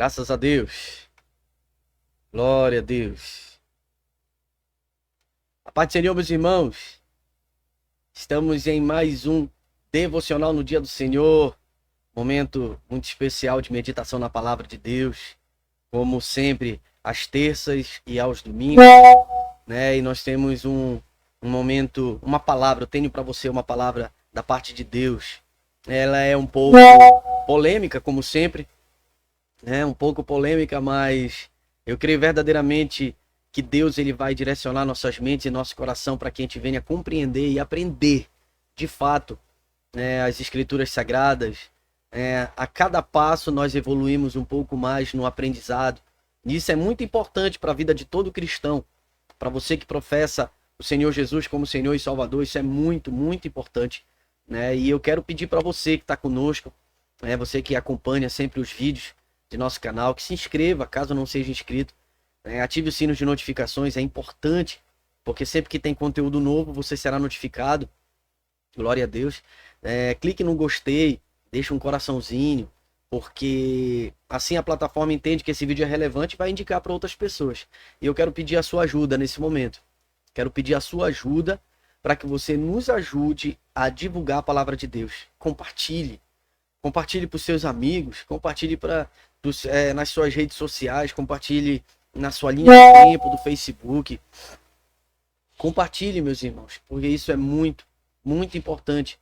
Graças a Deus. Glória a Deus. A paz do Senhor, meus irmãos. Estamos em mais um devocional no dia do Senhor. Momento muito especial de meditação na palavra de Deus. Como sempre, às terças e aos domingos, né? E nós temos um momento, uma palavra. Eu tenho para você uma palavra da parte de Deus. Ela é um pouco polêmica, como sempre, né? Um pouco polêmica, mas eu creio verdadeiramente que Deus ele vai direcionar nossas mentes e nosso coração para que a gente venha compreender e aprender, de fato, né, as Escrituras Sagradas. A cada passo nós evoluímos um pouco mais no aprendizado. E isso é muito importante para a vida de todo cristão. Para você que professa o Senhor Jesus como Senhor e Salvador, isso é muito, muito importante, né? E eu quero pedir para você que está conosco, né, você que acompanha sempre os vídeos de nosso canal, que se inscreva, caso não seja inscrito. Ative o sino de notificações, é importante, porque sempre que tem conteúdo novo, você será notificado. Glória a Deus. Clique no gostei, deixa um coraçãozinho, porque assim a plataforma entende que esse vídeo é relevante e vai indicar para outras pessoas. E eu quero pedir a sua ajuda nesse momento. Quero pedir a sua ajuda para que você nos ajude a divulgar a palavra de Deus. Compartilhe. Compartilhe para os seus amigos, compartilhe nas suas redes sociais, compartilhe na sua linha de tempo do Facebook. Compartilhe, meus irmãos, porque isso é muito, muito importante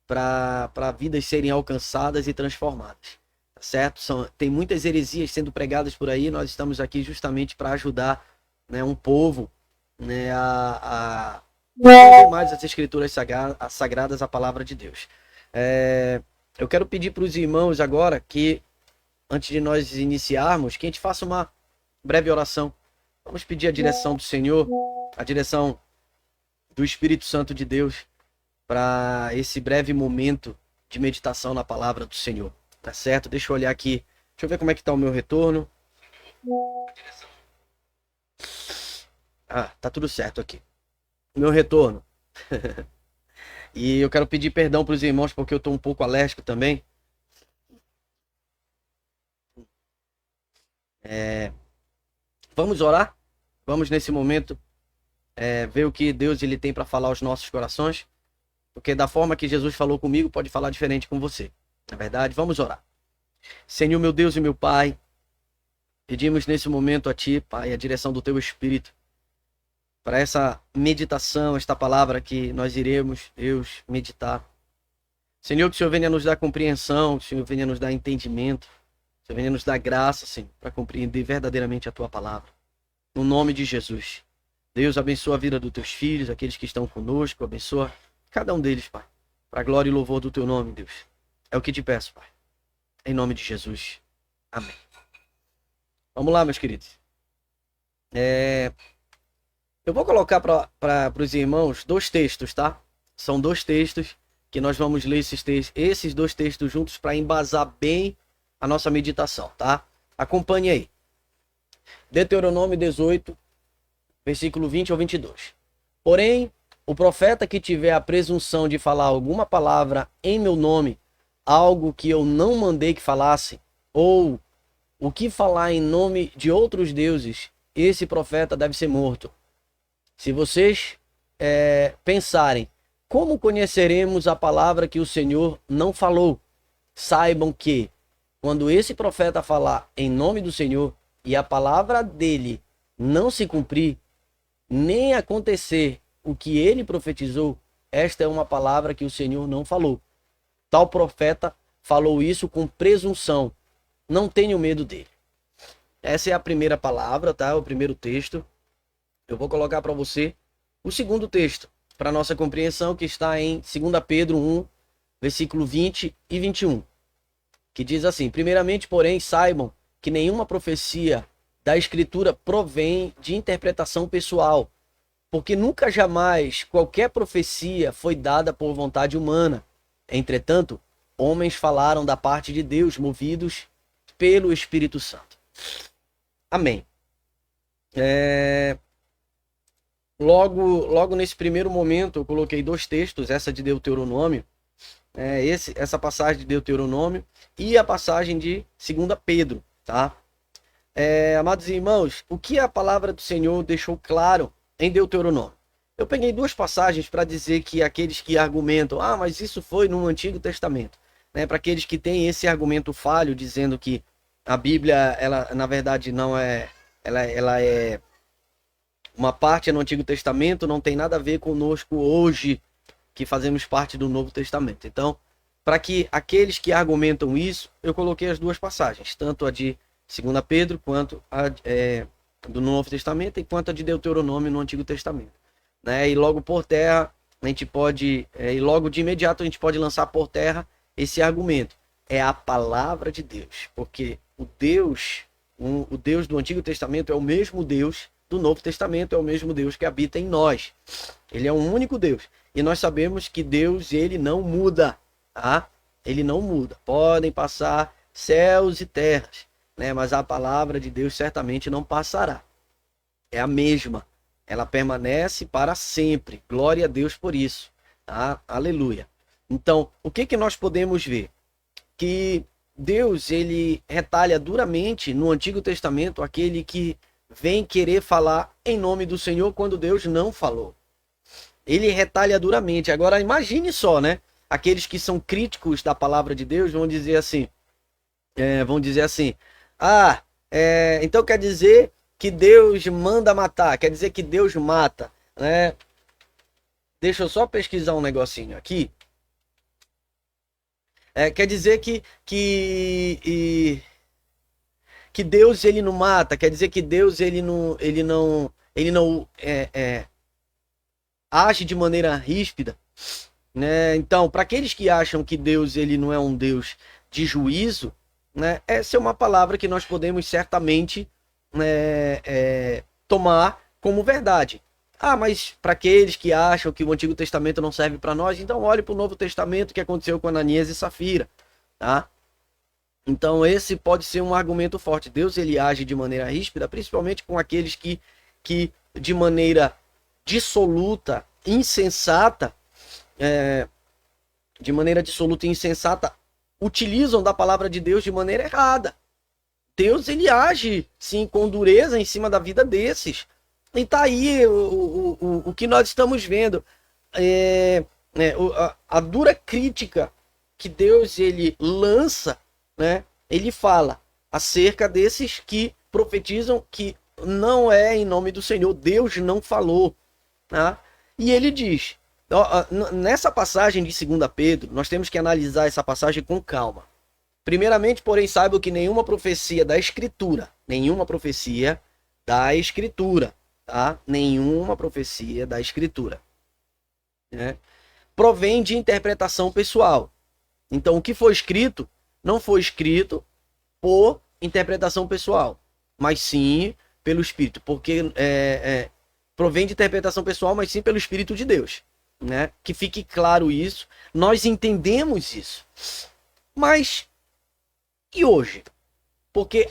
para vidas serem alcançadas e transformadas, tá certo? Tem muitas heresias sendo pregadas por aí, nós estamos aqui justamente para ajudar, né, um povo, né, a entender mais as Escrituras Sagradas, a palavra de Deus. Eu quero pedir para os irmãos agora que, antes de nós iniciarmos, que a gente faça uma breve oração. Vamos pedir a direção do Senhor, a direção do Espírito Santo de Deus para esse breve momento de meditação na palavra do Senhor. Tá certo? Deixa eu olhar aqui. Deixa eu ver como é que tá o meu retorno. Tá tudo certo aqui. Meu retorno. E eu quero pedir perdão para os irmãos porque eu estou um pouco alérgico também. Vamos orar? Vamos nesse momento ver o que Deus ele tem para falar aos nossos corações. Porque da forma que Jesus falou comigo, pode falar diferente com você. Na verdade, vamos orar. Senhor, meu Deus e meu Pai, pedimos nesse momento a Ti, Pai, a direção do Teu Espírito para essa meditação, esta palavra que nós iremos, Deus, meditar. Senhor, que o Senhor venha nos dar compreensão, que o Senhor venha nos dar entendimento, que o Senhor venha nos dar graça, Senhor, para compreender verdadeiramente a Tua palavra. No nome de Jesus. Deus, abençoa a vida dos Teus filhos, aqueles que estão conosco, abençoa cada um deles, Pai, para a glória e louvor do Teu nome, Deus. É o que te peço, Pai. Em nome de Jesus. Amém. Vamos lá, meus queridos. Eu vou colocar para os irmãos dois textos, tá? São dois textos que nós vamos ler esses dois textos juntos para embasar bem a nossa meditação, tá? Acompanhe aí. Deuteronômio 18, versículo 20 ao 22. Porém, o profeta que tiver a presunção de falar alguma palavra em meu nome, algo que eu não mandei que falasse, ou o que falar em nome de outros deuses, esse profeta deve ser morto. Se vocês pensarem, como conheceremos a palavra que o Senhor não falou? Saibam que, quando esse profeta falar em nome do Senhor, e a palavra dele não se cumprir, nem acontecer o que ele profetizou, esta é uma palavra que o Senhor não falou. Tal profeta falou isso com presunção. Não tenho medo dele. Essa é a primeira palavra, tá? O primeiro texto. Eu vou colocar para você o segundo texto, para nossa compreensão, que está em 2 Pedro 1, versículo 20 e 21, que diz assim: primeiramente, porém, saibam que nenhuma profecia da Escritura provém de interpretação pessoal, porque nunca jamais qualquer profecia foi dada por vontade humana. Entretanto, homens falaram da parte de Deus, movidos pelo Espírito Santo. Amém. Logo nesse primeiro momento, eu coloquei dois textos, essa de Deuteronômio, essa passagem de Deuteronômio e a passagem de 2 Pedro, tá? Amados irmãos, o que a palavra do Senhor deixou claro em Deuteronômio? Eu peguei duas passagens para dizer que aqueles que argumentam, mas isso foi no Antigo Testamento, né? Para aqueles que têm esse argumento falho, dizendo que a Bíblia, ela na verdade não é, ela é uma parte no Antigo Testamento, não tem nada a ver conosco hoje, que fazemos parte do Novo Testamento. Então, para que aqueles que argumentam isso, eu coloquei as duas passagens, tanto a de 2 Pedro, quanto a do Novo Testamento, e quanto a de Deuteronômio no Antigo Testamento. Né? E logo por terra, a gente pode, e logo de imediato a gente pode lançar por terra esse argumento. É a palavra de Deus, porque o Deus do Antigo Testamento é o mesmo Deus do Novo Testamento, é o mesmo Deus que habita em nós. Ele é um único Deus. E nós sabemos que Deus, ele não muda, tá? Ele não muda. Podem passar céus e terras, né? Mas a palavra de Deus certamente não passará. É a mesma. Ela permanece para sempre. Glória a Deus por isso, tá? Aleluia. Então, o que nós podemos ver? Que Deus, ele retalha duramente no Antigo Testamento aquele que vem querer falar em nome do Senhor quando Deus não falou. Ele retalha duramente. Agora imagine só, né? Aqueles que são críticos da palavra de Deus vão dizer assim, então quer dizer que Deus manda matar, quer dizer que Deus mata, né? Deixa eu só pesquisar um negocinho aqui. Quer dizer que Deus, ele não mata, quer dizer que Deus, ele não age de maneira ríspida, né? Então, para aqueles que acham que Deus, ele não é um Deus de juízo, né? Essa é uma palavra que nós podemos certamente tomar como verdade. Mas para aqueles que acham que o Antigo Testamento não serve para nós, então olhe para o Novo Testamento, que aconteceu com Ananias e Safira, tá? Então esse pode ser um argumento forte. Deus, ele age de maneira ríspida, principalmente com aqueles que de maneira dissoluta, insensata, utilizam da palavra de Deus de maneira errada. Deus, ele age sim com dureza em cima da vida desses. E tá aí o que nós estamos vendo. A dura crítica que Deus, ele lança, né? Ele fala acerca desses que profetizam que não é em nome do Senhor. Deus não falou, tá? E ele diz, nessa passagem de 2 Pedro, nós temos que analisar essa passagem com calma. Primeiramente, porém, saiba que nenhuma profecia da Escritura, tá? Nenhuma profecia da Escritura, né, provém de interpretação pessoal. Então, o que foi escrito não foi escrito por interpretação pessoal, mas sim pelo Espírito, porque provém de interpretação pessoal, mas sim pelo Espírito de Deus, né? Que fique claro isso, nós entendemos isso. Mas e hoje? Porque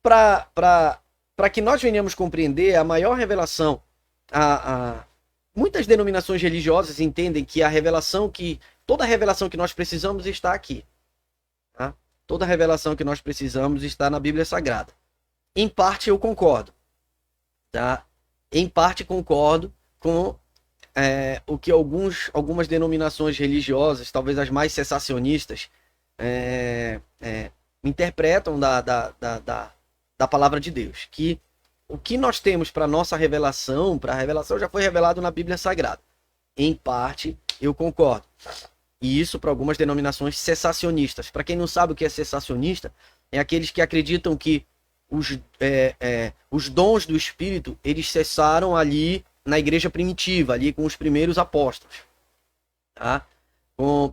para que nós venhamos compreender a maior revelação, muitas denominações religiosas entendem que toda a revelação que nós precisamos está aqui. Tá? Toda a revelação que nós precisamos está na Bíblia Sagrada. Em parte eu concordo. Tá? Em parte concordo com o que algumas denominações religiosas, talvez as mais cessacionistas, interpretam da palavra de Deus. Que o que nós temos para nossa revelação, para a revelação já foi revelado na Bíblia Sagrada. Em parte eu concordo. E isso para algumas denominações cessacionistas. Para quem não sabe o que é cessacionista, é aqueles que acreditam que os dons do Espírito, eles cessaram ali na igreja primitiva, ali com os primeiros apóstolos. Tá? Com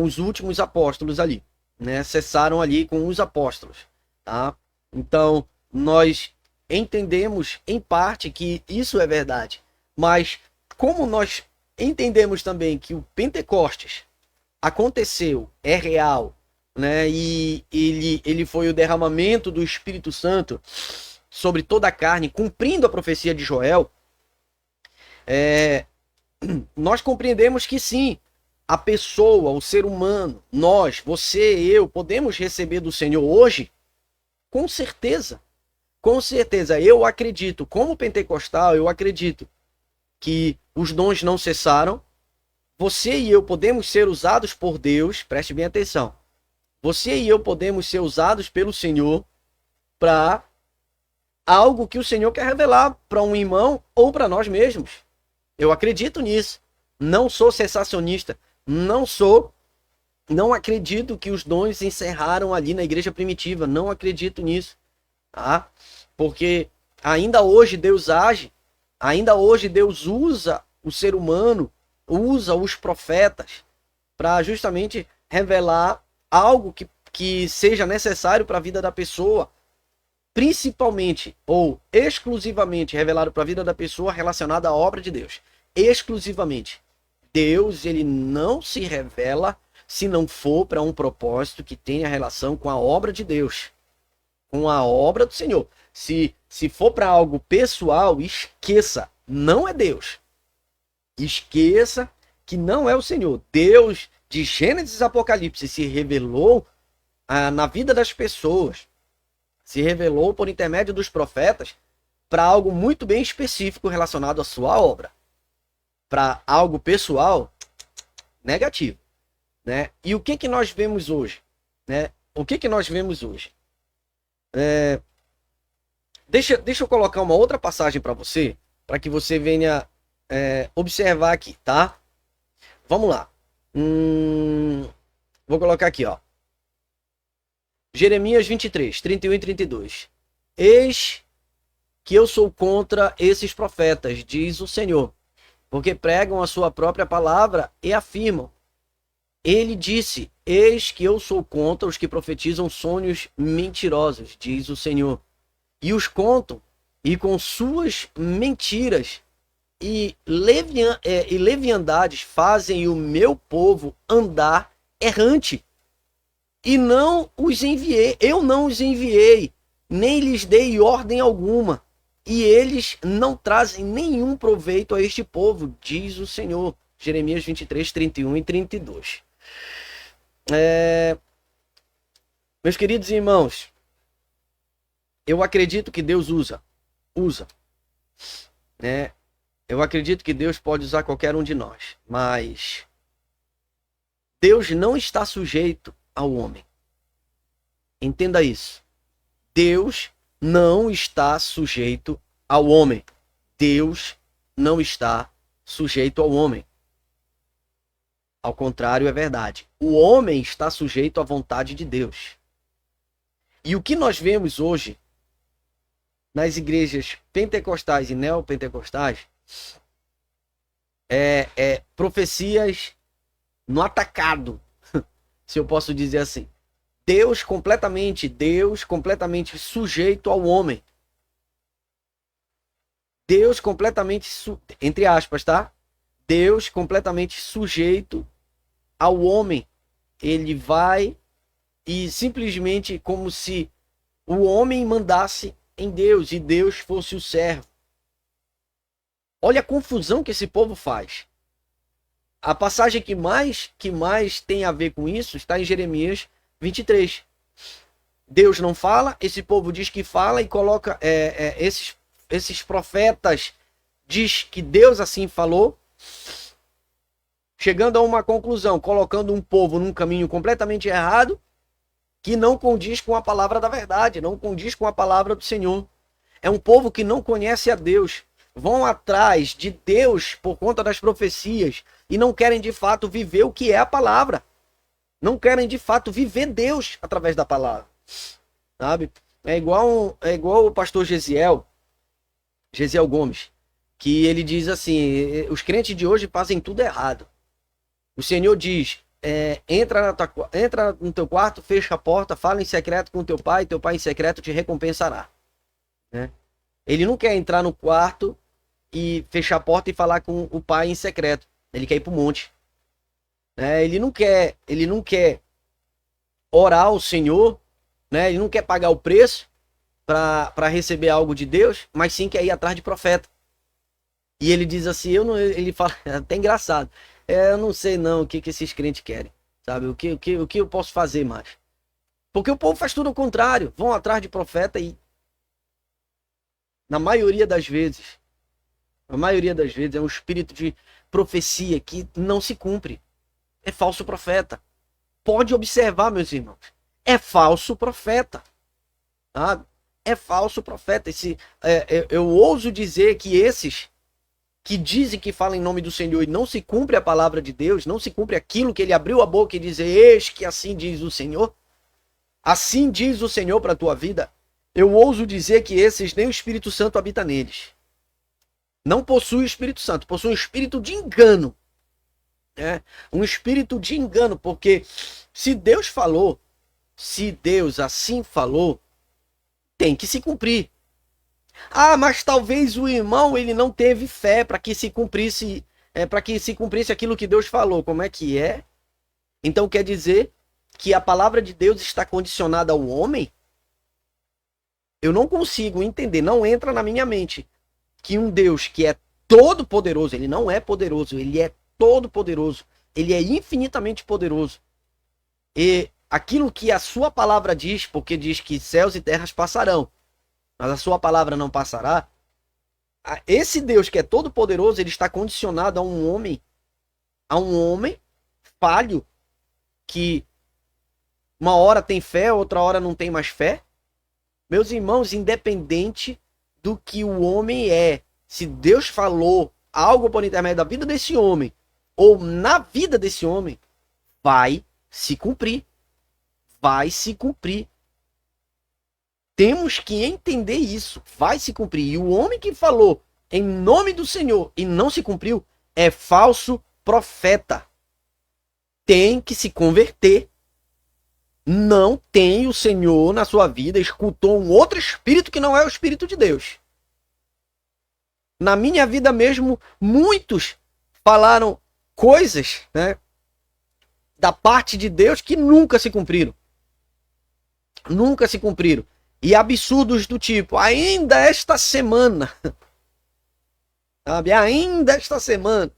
os últimos apóstolos ali. Né? Cessaram ali com os apóstolos. Tá? Então, nós entendemos em parte que isso é verdade. Mas como nós entendemos também que o Pentecostes aconteceu, é real, né? E ele foi o derramamento do Espírito Santo sobre toda a carne, cumprindo a profecia de Joel, nós compreendemos que sim, a pessoa, o ser humano, nós, você, eu, podemos receber do Senhor hoje Com certeza. Com certeza. Eu acredito, como pentecostal, eu acredito que os dons não cessaram. Você e eu podemos ser usados por Deus, preste bem atenção. Você e eu podemos ser usados pelo Senhor para algo que o Senhor quer revelar para um irmão ou para nós mesmos. Eu acredito nisso. Não sou cessacionista. Não acredito que os dons encerraram ali na igreja primitiva. Não acredito nisso. Tá? Porque ainda hoje Deus age. Ainda hoje Deus usa o ser humano, usa os profetas para justamente revelar algo que seja necessário para a vida da pessoa, principalmente ou exclusivamente revelado para a vida da pessoa relacionado à obra de Deus. Exclusivamente. Deus, ele não se revela se não for para um propósito que tenha relação com a obra de Deus, com a obra do Senhor. Se for para algo pessoal, esqueça, não é Deus. Esqueça que não é o Senhor. Deus, de Gênesis a Apocalipse, se revelou na vida das pessoas, se revelou por intermédio dos profetas para algo muito bem específico relacionado à sua obra. Para algo pessoal, negativo. Né? E o que nós vemos hoje? Né? O que nós vemos hoje? Deixa eu colocar uma outra passagem para você, para que você venha observar aqui, tá? Vamos lá. Vou colocar aqui, ó. Jeremias 23, 31 e 32. Eis que eu sou contra esses profetas, diz o Senhor, porque pregam a sua própria palavra e afirmam. Ele disse, eis que eu sou contra os que profetizam sonhos mentirosos, diz o Senhor. E os contam, e com suas mentiras e leviandades fazem o meu povo andar errante. E não os enviei, eu não os enviei, nem lhes dei ordem alguma. E eles não trazem nenhum proveito a este povo, diz o Senhor. Jeremias 23, 31 e 32. Meus queridos irmãos, eu acredito que Deus usa. Né? Eu acredito que Deus pode usar qualquer um de nós, mas Deus não está sujeito ao homem. Entenda isso. Deus não está sujeito ao homem. Deus não está sujeito ao homem. Ao contrário, é verdade. O homem está sujeito à vontade de Deus. E o que nós vemos hoje nas igrejas pentecostais e neopentecostais é profecias no atacado, se eu posso dizer assim. Deus completamente sujeito ao homem. Deus completamente, entre aspas, tá? Deus completamente sujeito ao homem. Ele vai e simplesmente como se o homem mandasse em Deus e Deus fosse o servo. Olha a confusão que esse povo faz. A passagem que mais tem a ver com isso está em Jeremias 23. Deus não fala, esse povo diz que fala e coloca esses profetas diz que Deus assim falou, chegando a uma conclusão, colocando um povo num caminho completamente errado, que não condiz com a palavra da verdade, não condiz com a palavra do Senhor. É um povo que não conhece a Deus, vão atrás de Deus por conta das profecias e não querem de fato viver o que é a palavra. Não querem de fato viver Deus através da palavra. Sabe? É igual o pastor Gesiel Gomes, que ele diz assim, os crentes de hoje fazem tudo errado. O Senhor diz, entra no teu quarto, fecha a porta, fala em secreto com teu pai em secreto te recompensará. Né? Ele não quer entrar no quarto e fechar a porta e falar com o pai em secreto. Ele quer ir pro monte. Ele não quer orar ao Senhor, né? Ele não quer pagar o preço para receber algo de Deus, mas sim quer ir atrás de profeta. E ele diz assim, ele fala, é até engraçado, eu não sei não o que esses crentes querem, sabe? O que eu posso fazer mais? Porque o povo faz tudo ao contrário. Vão atrás de profeta e, na maioria das vezes, é um espírito de profecia que não se cumpre. É falso profeta. Pode observar, meus irmãos. É falso profeta. Tá? É falso profeta. Eu ouso dizer que esses que dizem que falam em nome do Senhor e não se cumpre a palavra de Deus, não se cumpre aquilo que ele abriu a boca e dizer, eis que assim diz o Senhor. Assim diz o Senhor para a tua vida. Eu ouso dizer que esses nem o Espírito Santo habita neles. Não possui o Espírito Santo, possui um espírito de engano. Um espírito de engano, porque se Deus falou, se Deus assim falou, tem que se cumprir. Ah, mas talvez o irmão ele não teve fé para que se cumprisse, aquilo que Deus falou. Como é que é? Então quer dizer que a palavra de Deus está condicionada ao homem? Eu não consigo entender, não entra na minha mente que um Deus que é todo poderoso, ele não é poderoso, ele é todo poderoso, ele é infinitamente poderoso. E aquilo que a sua palavra diz, porque diz que céus e terras passarão, mas a sua palavra não passará. Esse Deus que é todo poderoso, ele está condicionado a um homem falho, que uma hora tem fé, outra hora não tem mais fé. Meus irmãos, independente do que o homem é, se Deus falou algo por intermédio da vida desse homem, ou na vida desse homem, vai se cumprir. Vai se cumprir. Temos que entender isso. Vai se cumprir. E o homem que falou em nome do Senhor e não se cumpriu é falso profeta. Tem que se converter. Não tem o Senhor na sua vida, escutou um outro espírito que não é o Espírito de Deus. Na minha vida mesmo, muitos falaram coisas, da parte de Deus que nunca se cumpriram. Nunca se cumpriram. E absurdos do tipo, ainda esta semana, sabe? Ainda esta semana,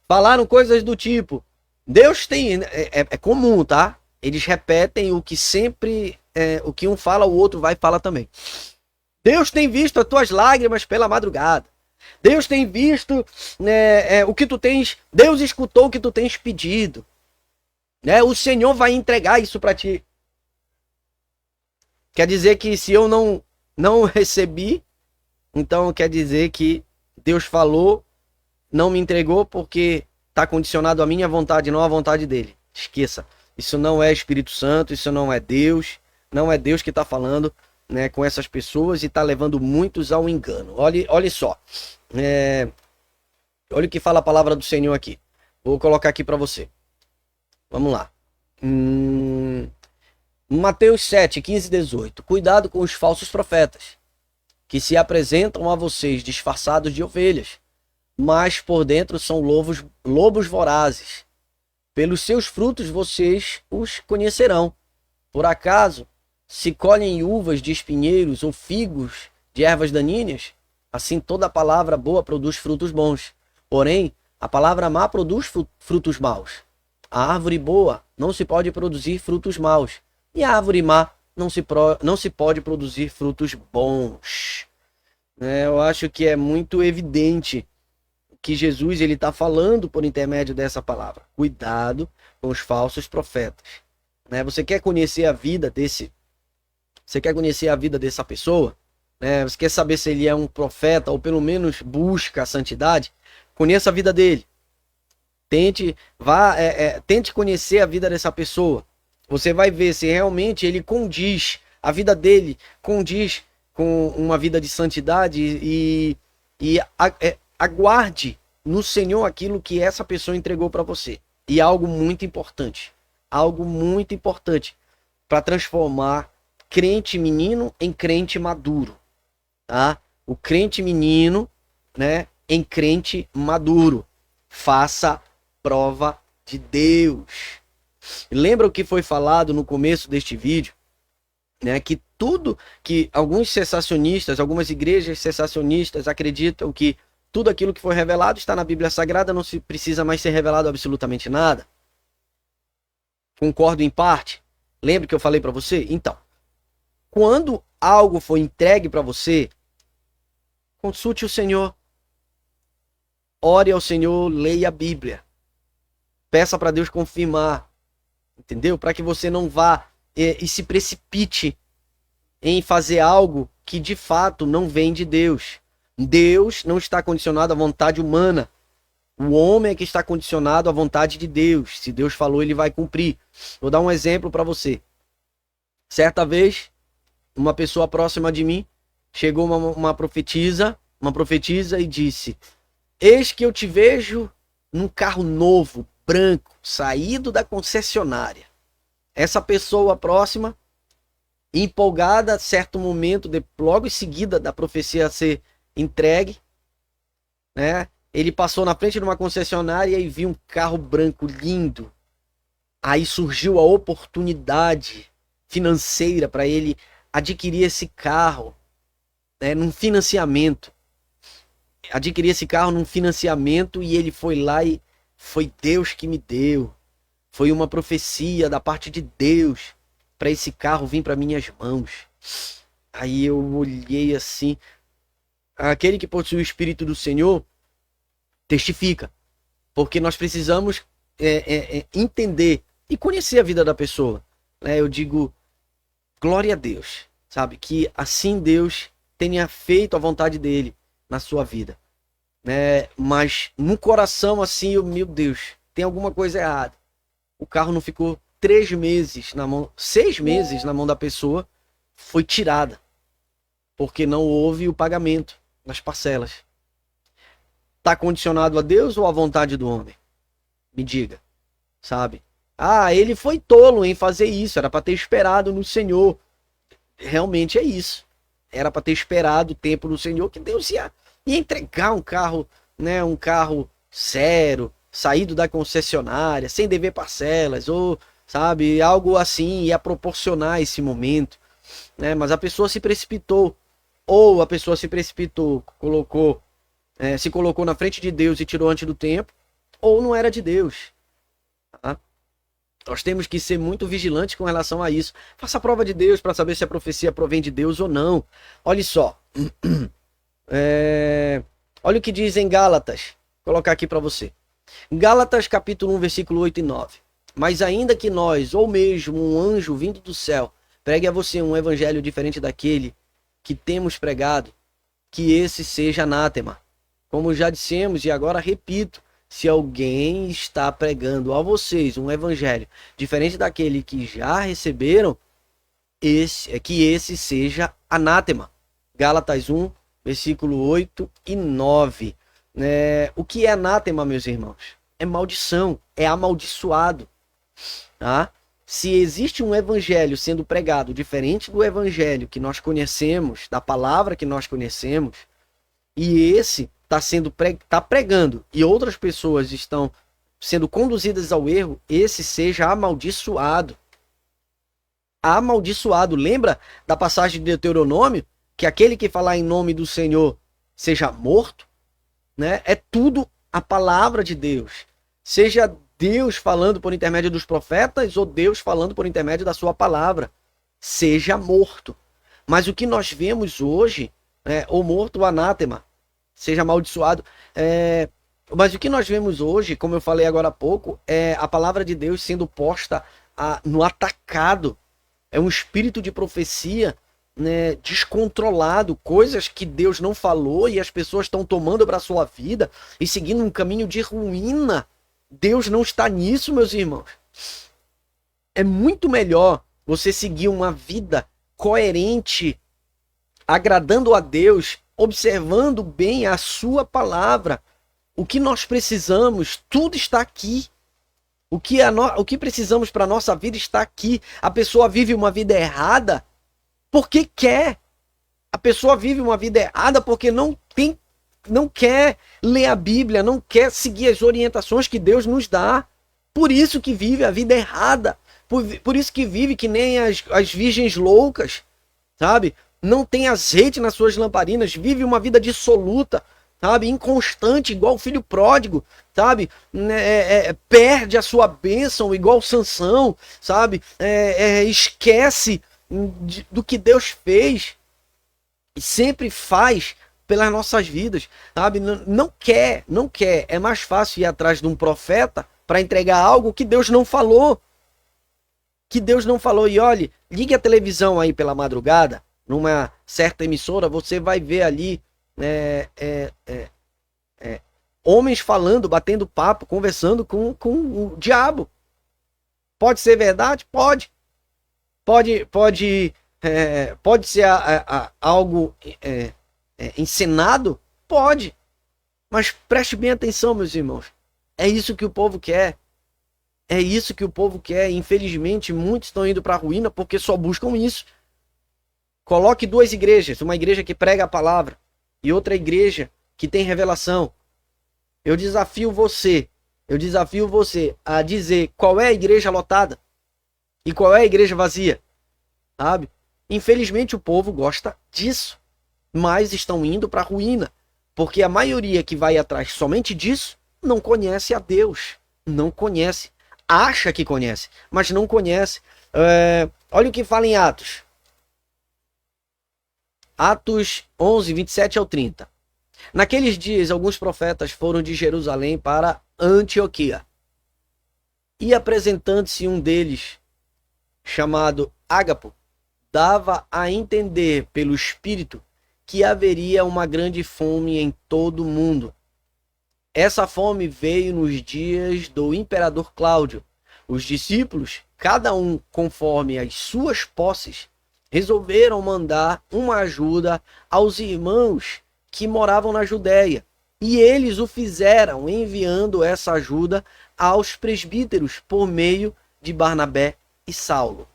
falaram coisas do tipo, Deus tem, é comum, tá? Eles repetem o que sempre, o que um fala, o outro vai e fala também. Deus tem visto as tuas lágrimas pela madrugada. Deus tem visto o que tu tens, Deus escutou o que tu tens pedido. O Senhor vai entregar isso para ti. Quer dizer que se eu não recebi, então quer dizer que Deus falou, não me entregou porque está condicionado à minha vontade, não à vontade dele. Esqueça. Isso não é Espírito Santo, isso não é Deus. Não é Deus que está falando, com essas pessoas e está levando muitos ao engano. Olha só. Olha o que fala a palavra do Senhor aqui. Vou colocar aqui para você. Vamos lá. Mateus 7, 15 e 18. Cuidado com os falsos profetas, que se apresentam a vocês disfarçados de ovelhas, mas por dentro são lobos vorazes. Pelos seus frutos vocês os conhecerão. Por acaso se colhem uvas de espinheiros ou figos de ervas daninhas? Assim toda palavra boa produz frutos bons. Porém, a palavra má produz frutos maus. A árvore boa não se pode produzir frutos maus. E a árvore má não se pode produzir frutos bons. Eu acho que é muito evidente que Jesus ele está falando por intermédio dessa palavra. Cuidado com os falsos profetas. Você quer conhecer a vida desse? Você quer conhecer a vida dessa pessoa? Você quer saber se ele é um profeta ou pelo menos busca a santidade? Conheça a vida dele. Tente conhecer a vida dessa pessoa. Você vai ver se realmente ele condiz, a vida dele condiz com uma vida de santidade e aguarde no Senhor aquilo que essa pessoa entregou para você. E algo muito importante para transformar crente menino em crente maduro, tá? O crente menino, em crente maduro. Faça prova de Deus. Lembra o que foi falado no começo deste vídeo? Que tudo que alguns cessacionistas, algumas igrejas cessacionistas acreditam que tudo aquilo que foi revelado está na Bíblia Sagrada, não se precisa mais ser revelado absolutamente nada. Concordo em parte, Lembra que eu falei para você? Então, quando algo for entregue para você, consulte o Senhor, ore ao Senhor, leia a Bíblia, peça para Deus confirmar, entendeu? Para que você não vá e se precipite em fazer algo que de fato não vem de Deus. Deus não está condicionado à vontade humana. O homem é que está condicionado à vontade de Deus. Se Deus falou, ele vai cumprir. Vou dar um exemplo para você. Certa vez, uma pessoa próxima de mim chegou uma profetisa e disse: eis que eu te vejo num carro novo, branco, saído da concessionária. Essa pessoa próxima, empolgada, certo momento, logo em seguida da profecia ser entregue, né? Ele passou na frente de uma concessionária e viu um carro branco lindo. Aí surgiu a oportunidade financeira para ele adquirir esse carro, né, num financiamento. Adquirir esse carro num financiamento e ele foi lá e foi Deus que me deu. Foi uma profecia da parte de Deus para esse carro vir para minhas mãos. Aí eu olhei assim. Aquele que possui o Espírito do Senhor testifica, porque nós precisamos entender e conhecer a vida da pessoa. Eu digo, glória a Deus, sabe? Que assim Deus tenha feito a vontade dele na sua vida. Mas no coração assim, meu Deus, tem alguma coisa errada. O carro não ficou 3 meses na mão, 6 meses na mão da pessoa, foi tirada, porque não houve o pagamento das parcelas. Está condicionado a Deus ou à vontade do homem? Me diga, sabe? Ele foi tolo em fazer isso, era para ter esperado no Senhor. Realmente é isso. Era para ter esperado o tempo no Senhor, que Deus ia entregar um carro, né, um carro zero, saído da concessionária, sem dever parcelas, ou, sabe, algo assim, ia proporcionar esse momento, né? Mas a pessoa se precipitou, ou a pessoa se precipitou, se colocou na frente de Deus e tirou antes do tempo, ou não era de Deus. Tá? Nós temos que ser muito vigilantes com relação a isso. Faça a prova de Deus para saber se a profecia provém de Deus ou não. Olha só. Olha o que diz em Gálatas. Vou colocar aqui para você. Gálatas capítulo 1, versículo 8 e 9. Mas ainda que nós, ou mesmo um anjo vindo do céu, pregue a você um evangelho diferente daquele que temos pregado, que esse seja anátema. Como já dissemos e agora repito, se alguém está pregando a vocês um evangelho diferente daquele que já receberam, que esse seja anátema. Gálatas 1, versículo 8 e 9. O que é anátema, meus irmãos? É maldição, é amaldiçoado. Tá? Se existe um evangelho sendo pregado diferente do evangelho que nós conhecemos, da palavra que nós conhecemos, e esse está pregando e outras pessoas estão sendo conduzidas ao erro, esse seja amaldiçoado. Amaldiçoado. Lembra da passagem de Deuteronômio? Que aquele que falar em nome do Senhor seja morto, né? É tudo a palavra de Deus. Seja Deus falando por intermédio dos profetas ou Deus falando por intermédio da sua palavra. Seja morto. Mas o que nós vemos hoje, ou morto, o anátema, seja amaldiçoado. Mas o que nós vemos hoje, como eu falei agora há pouco, é a palavra de Deus sendo posta no atacado. É um espírito de profecia, né, descontrolado, coisas que Deus não falou e as pessoas estão tomando para a sua vida e seguindo um caminho de ruína. Deus não está nisso, meus irmãos. É muito melhor você seguir uma vida coerente, agradando a Deus, observando bem a sua palavra. O que nós precisamos, tudo está aqui. O que precisamos para a nossa vida está aqui. A pessoa vive uma vida errada porque quer. A pessoa vive uma vida errada porque não quer ler a Bíblia, não quer seguir as orientações que Deus nos dá. Por isso que vive a vida errada. Por isso que vive que nem as virgens loucas, sabe? Não tem azeite nas suas lamparinas, vive uma vida dissoluta, sabe? Inconstante, igual o filho pródigo, sabe? Perde a sua bênção, igual Sansão, sabe? Esquece do que Deus fez e sempre faz pelas nossas vidas, sabe? Não quer. É mais fácil ir atrás de um profeta para entregar algo que Deus não falou. E olhe, ligue a televisão aí pela madrugada, numa certa emissora, você vai ver ali homens falando, batendo papo, conversando com o diabo. Pode ser verdade? Pode. Pode ser algo encenado? Pode. Mas preste bem atenção, meus irmãos. É isso que o povo quer. Infelizmente, muitos estão indo para a ruína porque só buscam isso. Coloque duas igrejas. Uma igreja que prega a palavra e outra igreja que tem revelação. Eu desafio você a dizer qual é a igreja lotada e qual é a igreja vazia. Sabe? Infelizmente, o povo gosta disso. Mas estão indo para a ruína. Porque a maioria que vai atrás somente disso não conhece a Deus. Não conhece. Acha que conhece, mas não conhece. Olha o que fala em Atos. Atos 11, 27 ao 30. Naqueles dias, alguns profetas foram de Jerusalém para Antioquia. E apresentando-se um deles, chamado Ágapo, dava a entender pelo Espírito que haveria uma grande fome em todo o mundo. Essa fome veio nos dias do imperador Cláudio. Os discípulos, cada um conforme as suas posses, resolveram mandar uma ajuda aos irmãos que moravam na Judéia. E eles o fizeram enviando essa ajuda aos presbíteros por meio de Barnabé e Saulo.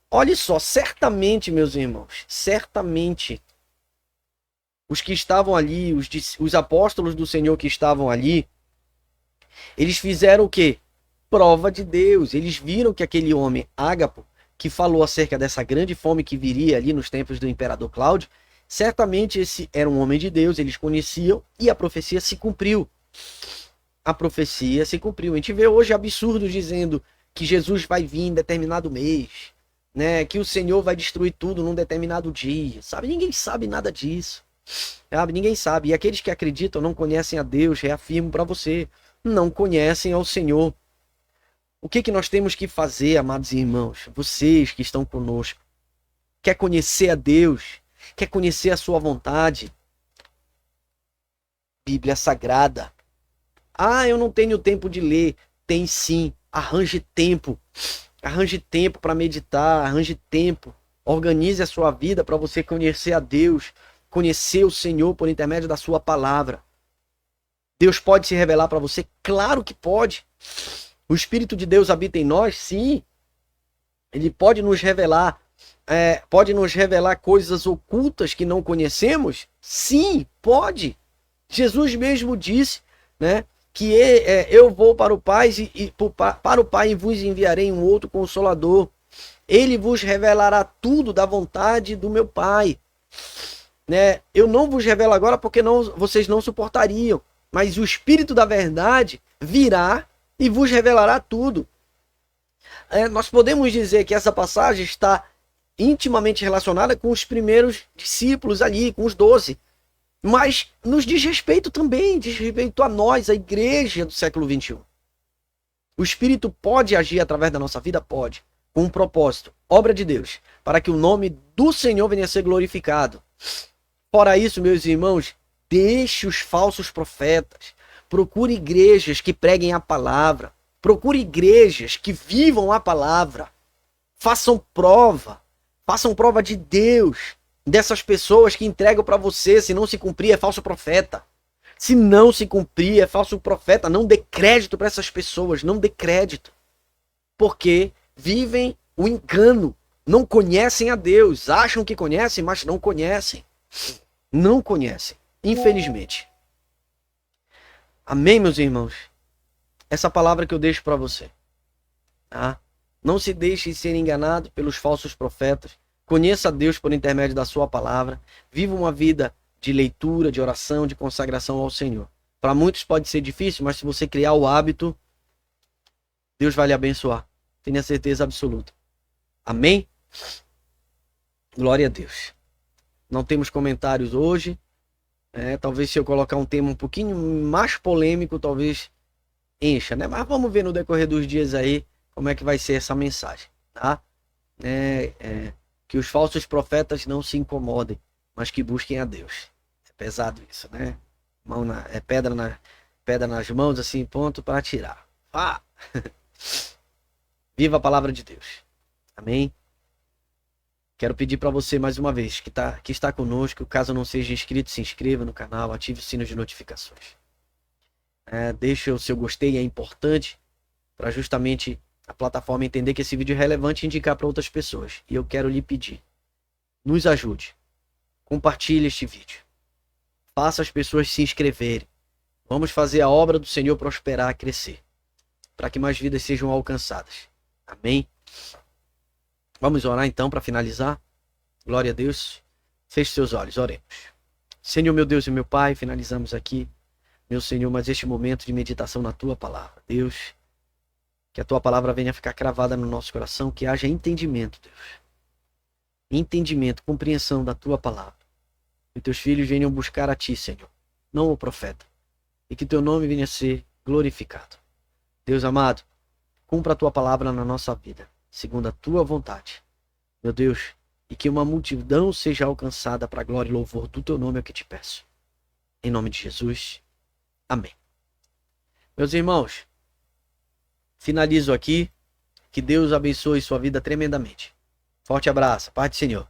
Olha só, certamente, meus irmãos, certamente os que estavam ali, os apóstolos do Senhor que estavam ali, eles fizeram o quê? Prova de Deus. Eles viram que aquele homem, Ágapo, que falou acerca dessa grande fome que viria ali nos tempos do imperador Cláudio, certamente esse era um homem de Deus, eles conheciam e a profecia se cumpriu. A profecia se cumpriu. A gente vê hoje absurdos dizendo que Jesus vai vir em determinado mês, né? Que o Senhor vai destruir tudo num determinado dia, sabe? Ninguém sabe nada disso. Sabe? Ninguém sabe. E aqueles que acreditam não conhecem a Deus, reafirmo para você, não conhecem ao Senhor. O que nós temos que fazer, amados irmãos? Vocês que estão conosco, quer conhecer a Deus? Quer conhecer a sua vontade? Bíblia Sagrada. Ah, eu não tenho tempo de ler. Tem sim. Arranje tempo. Arranje tempo para meditar. Arranje tempo. Organize a sua vida para você conhecer a Deus. Conhecer o Senhor por intermédio da sua palavra. Deus pode se revelar para você? Claro que pode. O Espírito de Deus habita em nós? Sim. Ele pode nos revelar. Pode nos revelar coisas ocultas que não conhecemos? Sim, pode. Jesus mesmo disse, né, que eu vou para o Pai para o Pai vos enviarei um outro Consolador. Ele vos revelará tudo da vontade do meu Pai. Né? Eu não vos revelo agora porque vocês não suportariam. Mas o Espírito da verdade virá e vos revelará tudo. Nós podemos dizer que essa passagem está intimamente relacionada com os primeiros discípulos ali, com os 12. Mas nos diz respeito também, diz respeito a nós, a igreja do século XXI. O Espírito pode agir através da nossa vida? Pode. Com um propósito, obra de Deus, para que o nome do Senhor venha a ser glorificado. Fora isso, meus irmãos, deixe os falsos profetas. Procure igrejas que preguem a palavra. Procure igrejas que vivam a palavra. Façam prova de Deus, dessas pessoas que entregam para você. Se não se cumprir, é falso profeta. Se não se cumprir, é falso profeta. Não dê crédito para essas pessoas, não dê crédito. Porque vivem o engano, não conhecem a Deus. Acham que conhecem, mas não conhecem. Não conhecem, infelizmente. Amém, meus irmãos? Essa palavra que eu deixo para você. Tá? Não se deixe ser enganado pelos falsos profetas. Conheça a Deus por intermédio da sua palavra. Viva uma vida de leitura, de oração, de consagração ao Senhor. Para muitos pode ser difícil, mas se você criar o hábito, Deus vai lhe abençoar. Tenha certeza absoluta. Amém? Glória a Deus. Não temos comentários hoje. Talvez se eu colocar um tema um pouquinho mais polêmico, talvez encha, né? Mas vamos ver no decorrer dos dias aí como é que vai ser essa mensagem, tá? Que os falsos profetas não se incomodem, mas que busquem a Deus. É pesado isso, né? Pedra nas mãos, assim, ponto para tirar. Viva a palavra de Deus. Amém? Quero pedir para você mais uma vez que está conosco, caso não seja inscrito, se inscreva no canal, ative o sino de notificações. Deixe o seu gostei, é importante para justamente a plataforma entender que esse vídeo é relevante e indicar para outras pessoas. E eu quero lhe pedir, nos ajude, compartilhe este vídeo, faça as pessoas se inscreverem. Vamos fazer a obra do Senhor prosperar, crescer, para que mais vidas sejam alcançadas. Amém? Vamos orar então para finalizar. Glória a Deus. Feche seus olhos, oremos. Senhor, meu Deus e meu Pai, finalizamos aqui, meu Senhor, mas este momento de meditação na Tua Palavra. Deus, que a Tua Palavra venha ficar cravada no nosso coração, que haja entendimento, Deus. Entendimento, compreensão da Tua Palavra. Que Teus filhos venham buscar a Ti, Senhor, não o profeta. E que Teu nome venha a ser glorificado. Deus amado, cumpra a Tua Palavra na nossa vida, segundo a Tua vontade. Meu Deus, e que uma multidão seja alcançada para a glória e louvor do Teu nome, é o que te peço. Em nome de Jesus. Amém. Meus irmãos, finalizo aqui. Que Deus abençoe sua vida tremendamente. Forte abraço. Paz do Senhor.